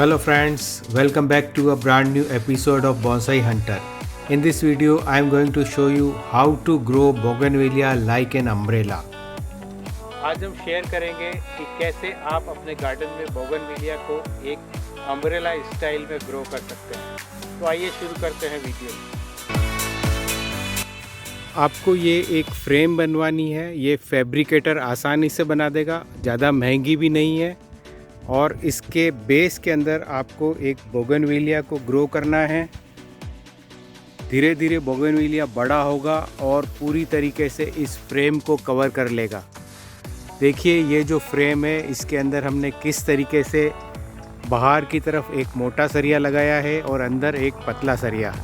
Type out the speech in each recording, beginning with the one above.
Hello friends, welcome back to a brand new episode of Bonsai Hunter. In this video, I am going to show you how to grow bougainvillea like an umbrella. आज हम share करेंगे कि कैसे आप अपने garden में bougainvillea को एक अम्ब्रेला स्टाइल में ग्रो कर सकते हैं। तो आइए शुरू करते हैं वीडियो। आपको ये एक फ्रेम बनवानी है। ये फैब्रिकेटर आसानी से बना देगा, ज़्यादा महंगी भी नहीं है। और इसके बेस के अंदर आपको एक बोगनविलिया को ग्रो करना है। धीरे धीरे बोगनविलिया बड़ा होगा और पूरी तरीके से इस फ्रेम को कवर कर लेगा। देखिए ये जो फ्रेम है, इसके अंदर हमने किस तरीके से बाहर की तरफ एक मोटा सरिया लगाया है और अंदर एक पतला सरिया।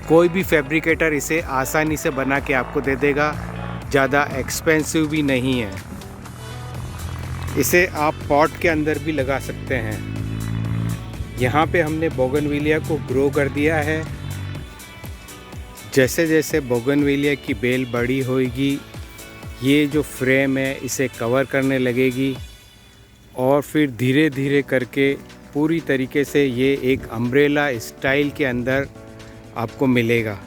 कोई भी फैब्रिकेटर इसे आसानी से बना के आपको दे देगा, ज़्यादा एक्सपेंसिव भी नहीं है। इसे आप पॉट के अंदर भी लगा सकते हैं। यहाँ पे हमने बोगनविलिया को ग्रो कर दिया है। जैसे जैसे बोगनविलिया की बेल बड़ी होगी, ये जो फ्रेम है इसे कवर करने लगेगी और फिर धीरे धीरे करके पूरी तरीके से ये एक अम्ब्रेला स्टाइल के अंदर आपको मिलेगा।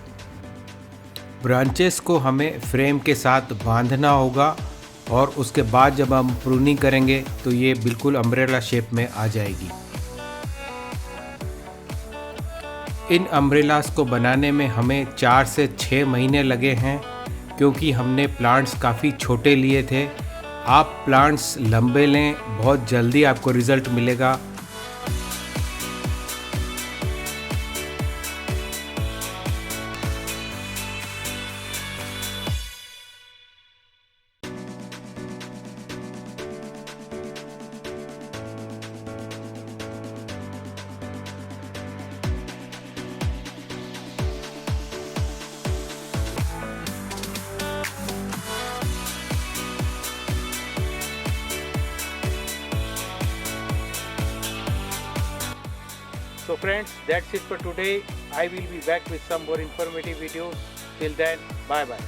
ब्रांचेस को हमें फ्रेम के साथ बांधना होगा और उसके बाद जब हम प्रूनिंग करेंगे तो ये बिल्कुल अम्ब्रेला शेप में आ जाएगी। इन अम्ब्रेलास को बनाने में हमें 4 से 6 महीने लगे हैं, क्योंकि हमने प्लांट्स काफ़ी छोटे लिए थे। आप प्लांट्स लंबे लें, बहुत जल्दी आपको रिज़ल्ट मिलेगा। So friends, that's it for today. I will be back with some more informative videos. Till then, bye bye.